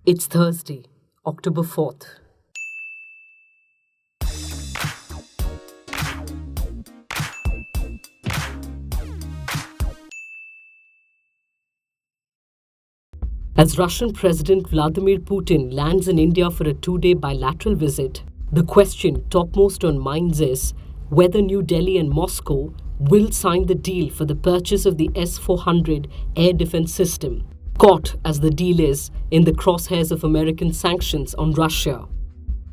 It's Thursday, October 4th. As Russian President Vladimir Putin lands in India for a 2-day bilateral visit, the question topmost on minds is whether New Delhi and Moscow will sign the deal for the purchase of the S-400 air defense system, caught as the deal is in the crosshairs of American sanctions on Russia.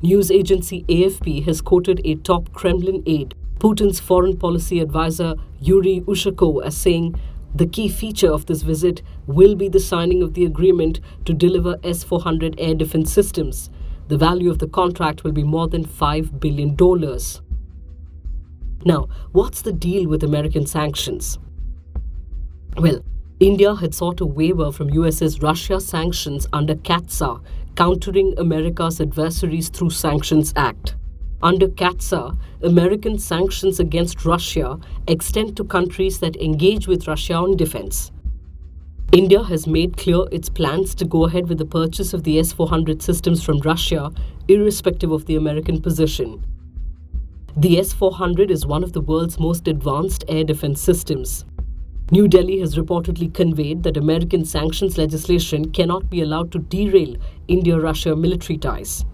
News agency AFP has quoted a top Kremlin aide, Putin's foreign policy advisor Yuri Ushakov, as saying the key feature of this visit will be the signing of the agreement to deliver S-400 air defense systems. The value of the contract will be more than $5 billion. Now, what's the deal with American sanctions? Well, India had sought a waiver from US's Russia sanctions under CAATSA, Countering America's Adversaries Through Sanctions Act. Under CAATSA, American sanctions against Russia extend to countries that engage with Russia on defense. India has made clear its plans to go ahead with the purchase of the S-400 systems from Russia, irrespective of the American position. The S-400 is one of the world's most advanced air defense systems. New Delhi has reportedly conveyed that American sanctions legislation cannot be allowed to derail India-Russia military ties.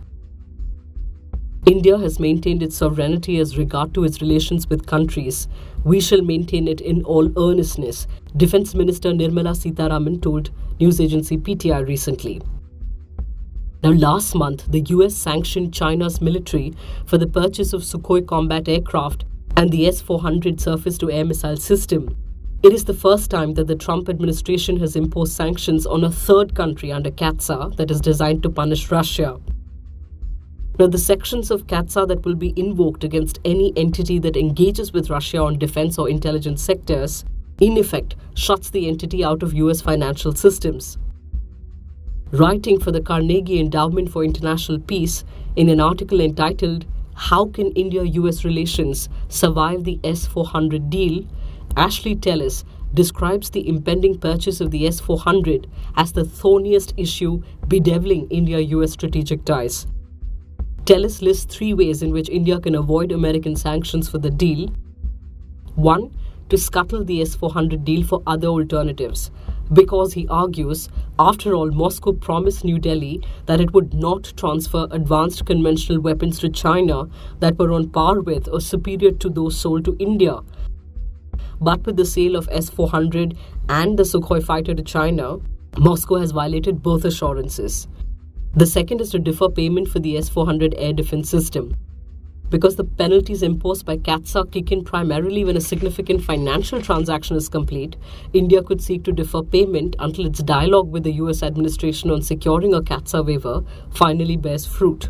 India has maintained its sovereignty as regard to its relations with countries. We shall maintain it in all earnestness, Defence Minister Nirmala Sitharaman told news agency PTI recently. Now, last month, the US sanctioned China's military for the purchase of Sukhoi combat aircraft and the S-400 surface-to-air missile system. It is the first time that the Trump administration has imposed sanctions on a third country under CAATSA that is designed to punish Russia. Now, the sections of CAATSA that will be invoked against any entity that engages with Russia on defense or intelligence sectors, in effect, shuts the entity out of US financial systems. Writing for the Carnegie Endowment for International Peace in an article entitled "How Can India-US Relations Survive the S-400 Deal?" Ashley Tellis describes the impending purchase of the S-400 as the thorniest issue bedeviling India-US strategic ties. Tellis lists 3 ways in which India can avoid American sanctions for the deal. 1. To scuttle the S-400 deal for other alternatives. Because, he argues, after all, Moscow promised New Delhi that it would not transfer advanced conventional weapons to China that were on par with or superior to those sold to India. But with the sale of S-400 and the Sukhoi fighter to China, Moscow has violated both assurances. The second is to defer payment for the S-400 air defense system. Because the penalties imposed by CAATSA kick in primarily when a significant financial transaction is complete, India could seek to defer payment until its dialogue with the US administration on securing a CAATSA waiver finally bears fruit.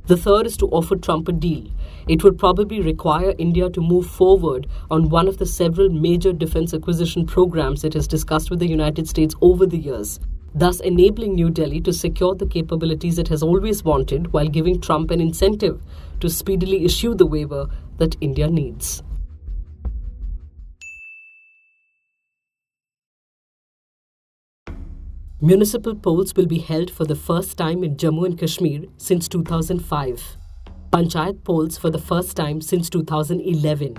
The third is to offer Trump a deal. It would probably require India to move forward on one of the several major defense acquisition programs it has discussed with the United States over the years, thus enabling New Delhi to secure the capabilities it has always wanted while giving Trump an incentive to speedily issue the waiver that India needs. Municipal polls will be held for the first time in Jammu and Kashmir since 2005. Panchayat polls for the first time since 2011.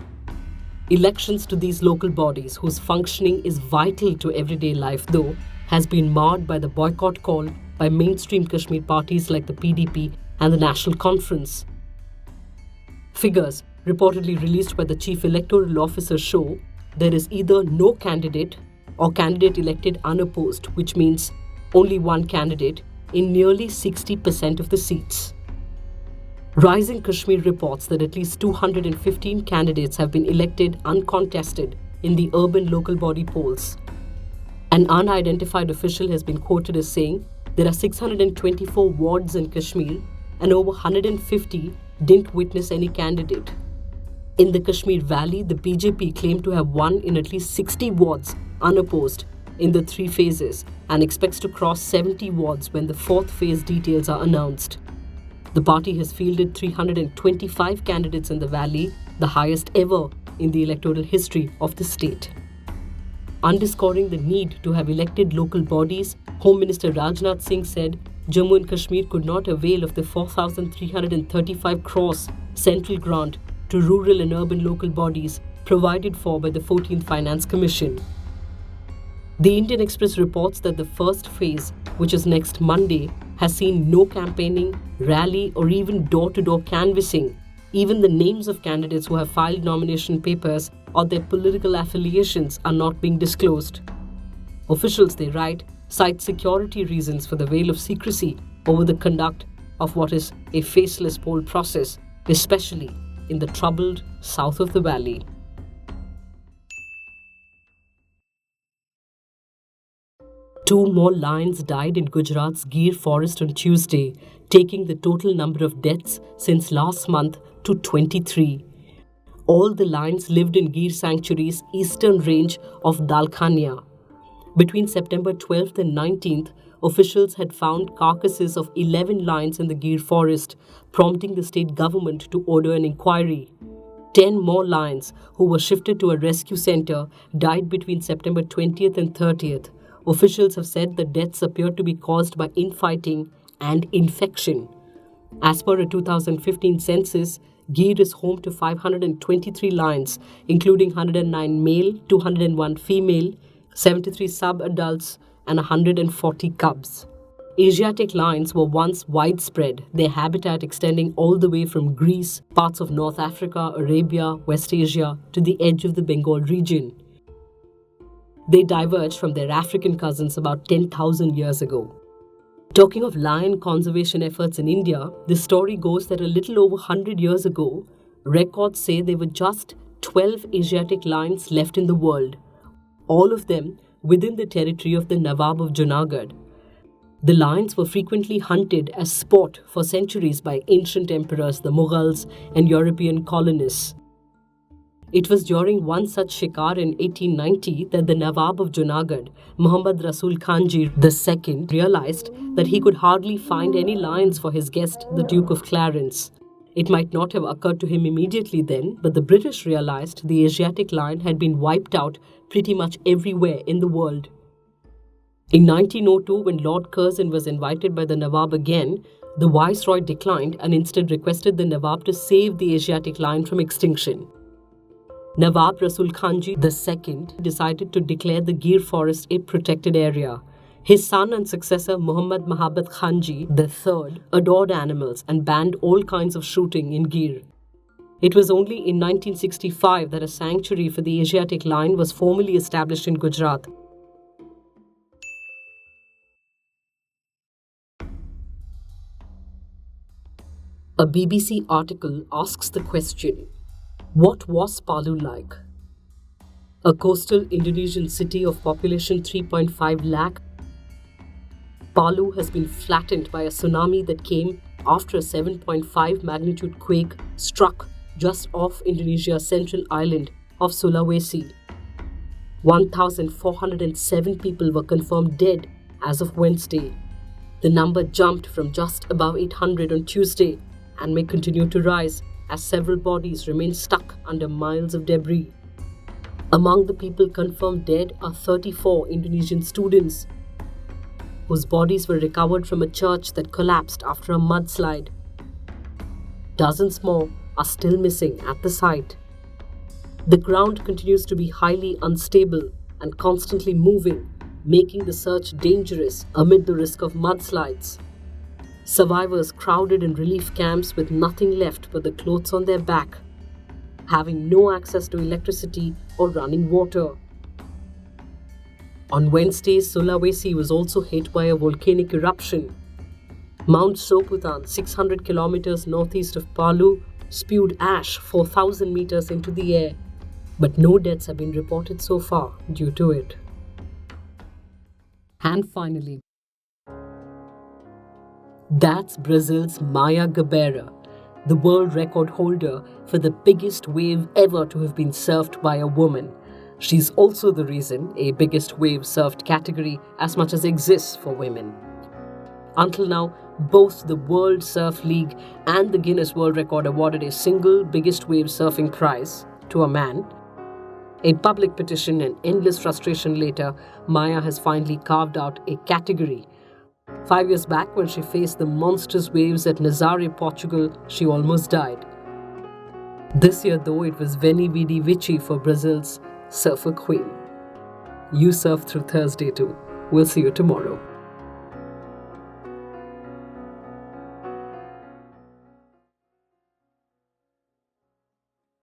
Elections to these local bodies, whose functioning is vital to everyday life though, has been marred by the boycott call by mainstream Kashmir parties like the PDP and the National Conference. Figures reportedly released by the Chief Electoral Officer show there is either no candidate or candidate elected unopposed, which means only one candidate, in nearly 60% of the seats. Rising Kashmir reports that at least 215 candidates have been elected uncontested in the urban local body polls. An unidentified official has been quoted as saying there are 624 wards in Kashmir and over 150 didn't witness any candidate. In the Kashmir Valley, the BJP claimed to have won in at least 60 wards unopposed in the 3 phases and expects to cross 70 wards when the 4th phase details are announced. The party has fielded 325 candidates in the valley, the highest ever in the electoral history of the state. Underscoring the need to have elected local bodies, Home Minister Rajnath Singh said, Jammu and Kashmir could not avail of the 4,335 crores central grant to rural and urban local bodies provided for by the 14th Finance Commission. The Indian Express reports that the first phase, which is next Monday, has seen no campaigning, rally, or even door-to-door canvassing. Even the names of candidates who have filed nomination papers or their political affiliations are not being disclosed. Officials, they write, cite security reasons for the veil of secrecy over the conduct of what is a faceless poll process, especially in the troubled south of the valley. Two more lions died in Gujarat's Gir forest on Tuesday, taking the total number of deaths since last month to 23. All the lions lived in Gir Sanctuary's eastern range of Dalkhania. Between September 12th and 19th, officials had found carcasses of 11 lions in the Gir forest, prompting the state government to order an inquiry. 10 more lions, who were shifted to a rescue center, died between September 20th and 30th. Officials have said the deaths appear to be caused by infighting and infection. As per a 2015 census, Gir is home to 523 lions, including 109 male, 201 female, 73 sub-adults, and 140 cubs. Asiatic lions were once widespread, their habitat extending all the way from Greece, parts of North Africa, Arabia, West Asia, to the edge of the Bengal region. They diverged from their African cousins about 10,000 years ago. Talking of lion conservation efforts in India, the story goes that a little over 100 years ago, records say there were just 12 Asiatic lions left in the world, all of them within the territory of the Nawab of Junagadh. The lions were frequently hunted as sport for centuries by ancient emperors, the Mughals, and European colonists. It was during one such shikar in 1890 that the Nawab of Junagadh, Muhammad Rasul Khanji II, realized that he could hardly find any lions for his guest, the Duke of Clarence. It might not have occurred to him immediately then, but the British realized the Asiatic lion had been wiped out pretty much everywhere in the world. In 1902, when Lord Curzon was invited by the Nawab again, the Viceroy declined and instead requested the Nawab to save the Asiatic lion from extinction. Nawab Rasul Khanji II decided to declare the Gir forest a protected area. His son and successor Muhammad Mahabat Khanji III adored animals and banned all kinds of shooting in Gir. It was only in 1965 that a sanctuary for the Asiatic lion was formally established in Gujarat. A BBC article asks the question, what was Palu like? A coastal Indonesian city of population 3.5 lakh, Palu has been flattened by a tsunami that came after a 7.5 magnitude quake struck just off Indonesia's central island of Sulawesi. 1,407 people were confirmed dead as of Wednesday. The number jumped from just above 800 on Tuesday and may continue to rise as several bodies remain stuck under miles of debris. Among the people confirmed dead are 34 Indonesian students whose bodies were recovered from a church that collapsed after a mudslide. Dozens more are still missing at the site. The ground continues to be highly unstable and constantly moving, making the search dangerous amid the risk of mudslides. Survivors crowded in relief camps with nothing left but the clothes on their back, having no access to electricity or running water. On Wednesday, Sulawesi was also hit by a volcanic eruption. Mount Soputan, 600 kilometers northeast of Palu, spewed ash 4,000 meters into the air, but no deaths have been reported so far due to it. And finally, that's Brazil's Maya Gabeira, the world record holder for the biggest wave ever to have been surfed by a woman. She's also the reason a biggest wave surfed category as much as exists for women. Until now, both the World Surf League and the Guinness World Record awarded a single biggest wave surfing prize to a man. A public petition and endless frustration later, Maya has finally carved out a category 5 years back, when she faced the monstrous waves at Nazaré, Portugal, she almost died. This year, though, it was Veni Vidi Vici for Brazil's surfer queen. You surf through Thursday too. We'll see you tomorrow.